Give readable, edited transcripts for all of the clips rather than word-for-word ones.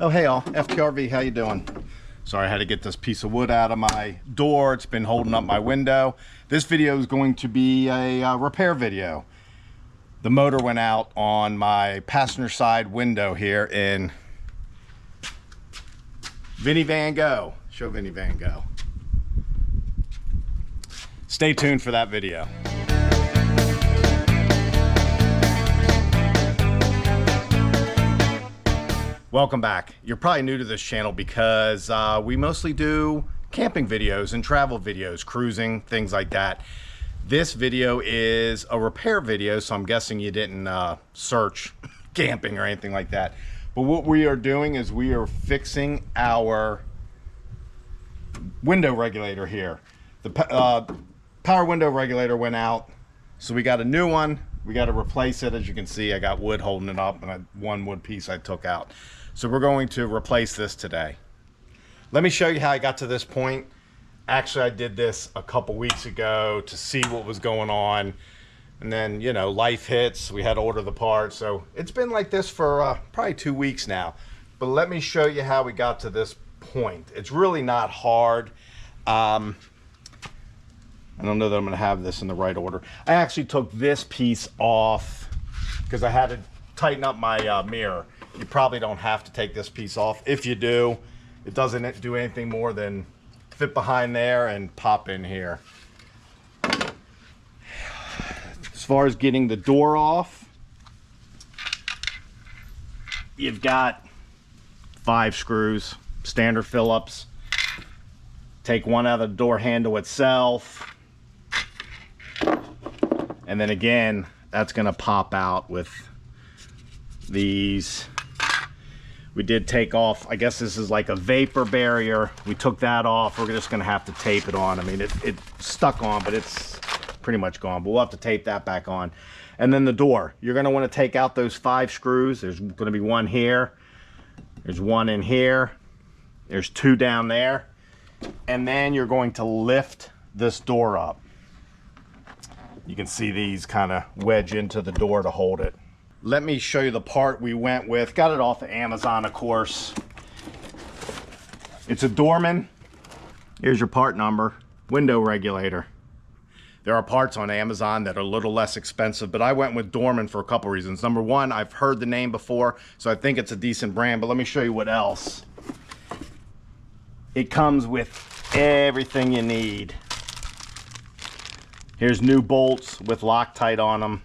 Oh, hey all, FTRV, how you doing? Sorry, I had to get this piece of wood out of my door. It's been holding up my window. This video is going to be a repair video. The motor went out on my passenger side window here in Vinny Van Gogh. Show Vinny Van Gogh. Stay tuned for that video. Welcome back. You're probably new to this channel because we mostly do camping videos and travel videos, cruising, things like that. This video is a repair video, so I'm guessing you didn't search camping or anything like that. But what we are doing is we are fixing our window regulator here. The power window regulator went out, so we got a new one. We got to replace it. As you can see, I got wood holding it up and one wood piece I took out. So we're going to replace this today. Let me show you how I got to this point. Actually, I did this a couple weeks ago to see what was going on. And then, you know, life hits. We had to order the parts. So it's been like this for probably 2 weeks now. But let me show you how we got to this point. It's really not hard. I don't know that I'm going to have this in the right order. I actually took this piece off because I had to tighten up my mirror. You probably don't have to take this piece off. If you do, it doesn't do anything more than fit behind there and pop in here. As far as getting the door off, you've got 5 screws, standard Phillips. Take one out of the door handle itself. And then again, that's gonna pop out with these. We did take off, I guess this is like a vapor barrier. We took that off. We're just gonna have to tape it on. I mean, it stuck on, but it's pretty much gone, but we'll have to tape that back on. And then the door, you're gonna wanna take out those 5 screws. There's gonna be one here. There's one in here. There's 2 down there. And then you're going to lift this door up. You can see these kind of wedge into the door to hold it. Let me show you the part we went with. Got it off of Amazon, of course. It's a Dorman. Here's your part number. Window regulator. There are parts on Amazon that are a little less expensive, but I went with Dorman for a couple reasons. Number one, I've heard the name before, so I think it's a decent brand, but let me show you what else. It comes with everything you need. Here's new bolts with Loctite on them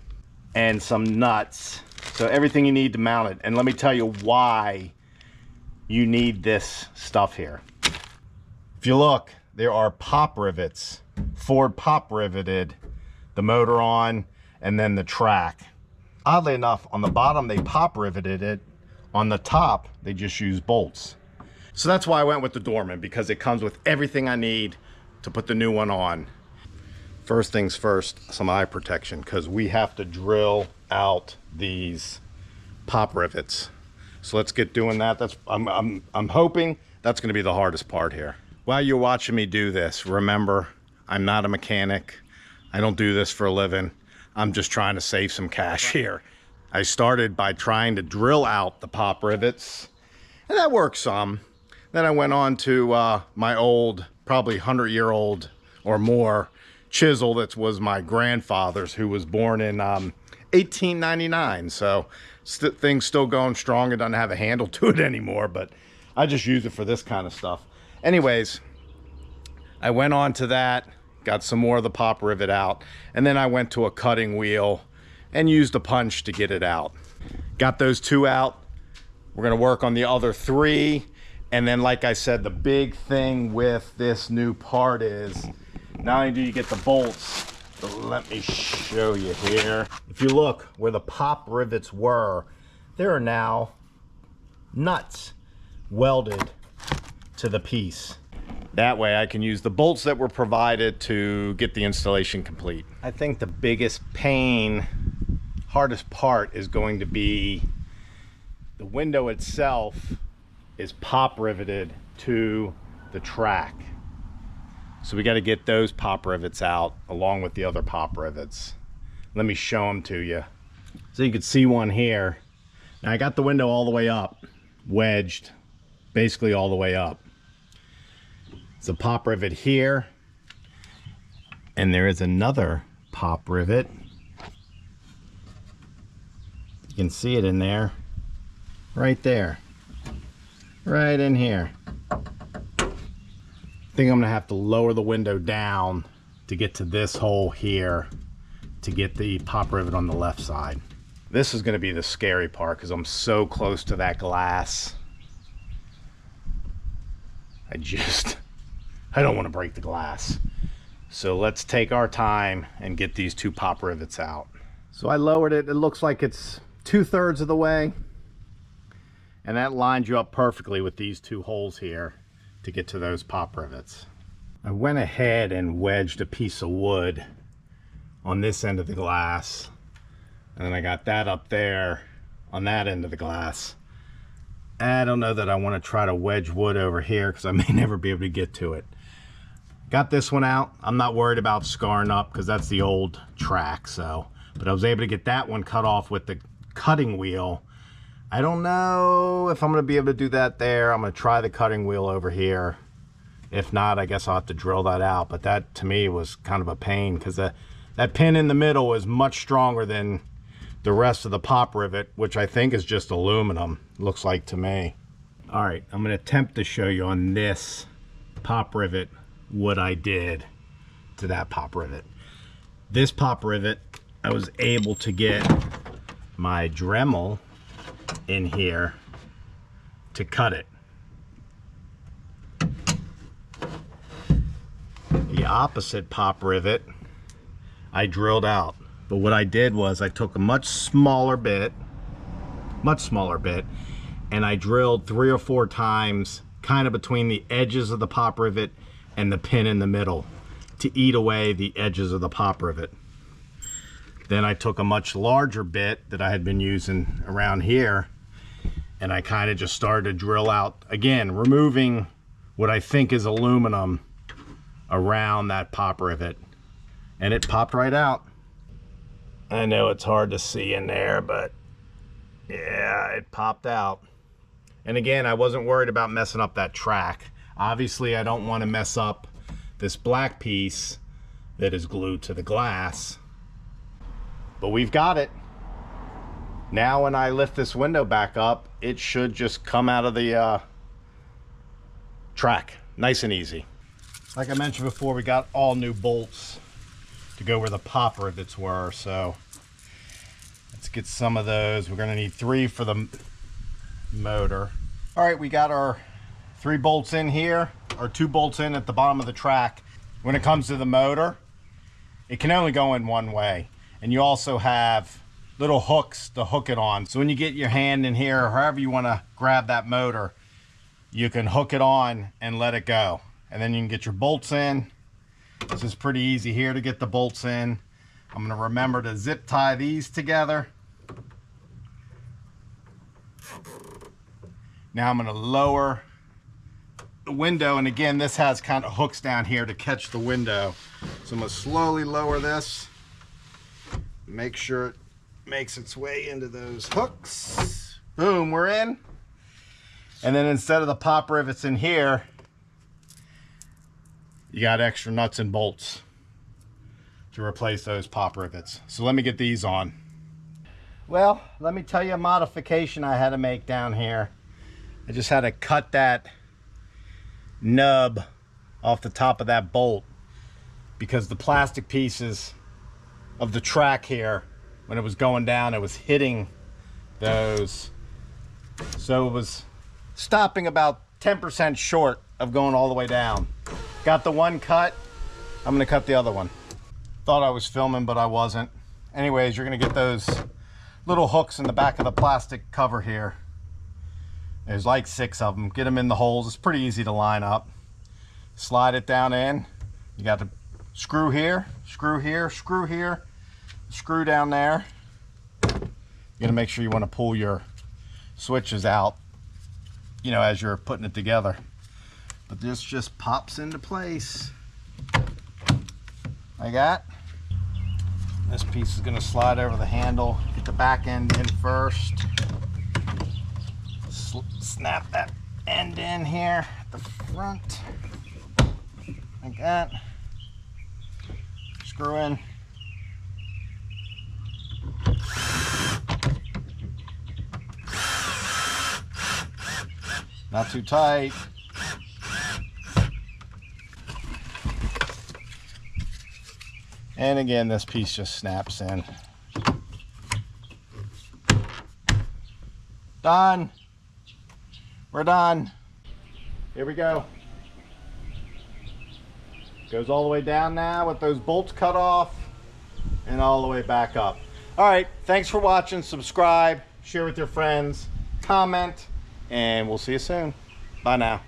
and some nuts. So everything you need to mount it. And let me tell you why you need this stuff here. If you look, there are pop rivets. Ford pop riveted the motor on and then the track. Oddly enough, on the bottom they pop riveted it. On the top, they just use bolts. So that's why I went with the Dorman, because it comes with everything I need to put the new one on. First things first, some eye protection, because we have to drill out these pop rivets. So let's get doing that. I'm hoping that's going to be the hardest part here. While you're watching me do this, remember, I'm not a mechanic. I don't do this for a living. I'm just trying to save some cash here. I started by trying to drill out the pop rivets, and that worked some. Then I went on to my old, probably 100-year-old or more chisel that was my grandfather's, who was born in 1899. So thing's still going strong. It doesn't have a handle to it anymore, but I just use it for this kind of stuff. Anyways, I went on to that, got some more of the pop rivet out, and then I went to a cutting wheel and used a punch to get it out. Got those 2 out. We're gonna work on the other 3. And then, like I said, the big thing with this new part is not only do you get the bolts, but let me show you here. If you look where the pop rivets were, there are now nuts welded to the piece. That way I can use the bolts that were provided to get the installation complete. I think the biggest pain, hardest part is going to be the window itself is pop riveted to the track. So we got to get those pop rivets out along with the other pop rivets. Let me show them to you. So you can see one here. Now I got the window all the way up, wedged basically all the way up. It's a pop rivet here, and there is another pop rivet. You can see it in there, right there, right in here. I think I'm gonna have to lower the window down to get to this hole here to get the pop rivet on the left side. This is gonna be the scary part because I'm so close to that glass. I don't want to break the glass. So let's take our time and get these two pop rivets out. So I lowered it. It looks like it's 2/3 of the way. And that lines you up perfectly with these two holes here to get to those pop rivets. I went ahead and wedged a piece of wood on this end of the glass. And then I got that up there on that end of the glass. I don't know that I want to try to wedge wood over here because I may never be able to get to it. Got this one out. I'm not worried about scarring up because that's the old track. But I was able to get that one cut off with the cutting wheel. I don't know if I'm going to be able to do that there. I'm going to try the cutting wheel over here. If not, I guess I'll have to drill that out. But that to me was kind of a pain because that pin in the middle is much stronger than the rest of the pop rivet, which I think is just aluminum, looks like to me. All right, I'm going to attempt to show you on this pop rivet what I did to that pop rivet. This pop rivet, I was able to get my Dremel in here to cut it. The opposite pop rivet I drilled out. But what I did was I took a much smaller bit, and I drilled 3 or 4 times kind of between the edges of the pop rivet and the pin in the middle to eat away the edges of the pop rivet. Then I took a much larger bit that I had been using around here, and I kind of just started to drill out, again, removing what I think is aluminum around that pop rivet, and it popped right out. I know it's hard to see in there, but yeah, it popped out. And again, I wasn't worried about messing up that track. Obviously, I don't want to mess up this black piece that is glued to the glass. But we've got it. Now when I lift this window back up, it should just come out of the track. Nice and easy. Like I mentioned before, we got all new bolts to go where the pop rivets were, so let's get some of those. We're gonna need 3 for the motor. All right, we got our 3 bolts in here, or 2 bolts in at the bottom of the track. When it comes to the motor, it can only go in one way, and you also have little hooks to hook it on. So when you get your hand in here, or however you want to grab that motor, you can hook it on and let it go, and then you can get your bolts in. This is pretty easy here to get the bolts in. I'm going to remember to zip tie these together. Now I'm going to lower the window, and again, this has kind of hooks down here to catch the window. So I'm going to slowly lower this. Make sure it makes its way into those hooks. Boom, we're in. And then instead of the pop rivets in here, you got extra nuts and bolts to replace those pop rivets. So let me get these on. Well, let me tell you a modification I had to make down here. I just had to cut that nub off the top of that bolt because the plastic pieces of the track here, when it was going down, it was hitting those. So it was stopping about 10% short of going all the way down. Got the one cut. I'm gonna cut the other one. Thought I was filming, but I wasn't. Anyways, you're gonna get those little hooks in the back of the plastic cover here. There's like 6 of them. Get them in the holes. It's pretty easy to line up. Slide it down in. You got the screw here, screw here, screw here, screw down there. You're gonna make sure you want to pull your switches out, you know, as you're putting it together. But this just pops into place like that. This piece is going to slide over the handle. Get the back end in first. Snap that end in here at the front, like that. Screw in. Not too tight. And again, this piece just snaps in. Done. We're done. Here we go. Goes all the way down now with those bolts cut off and all the way back up. All right, thanks for watching. Subscribe, share with your friends, comment, and we'll see you soon. Bye now.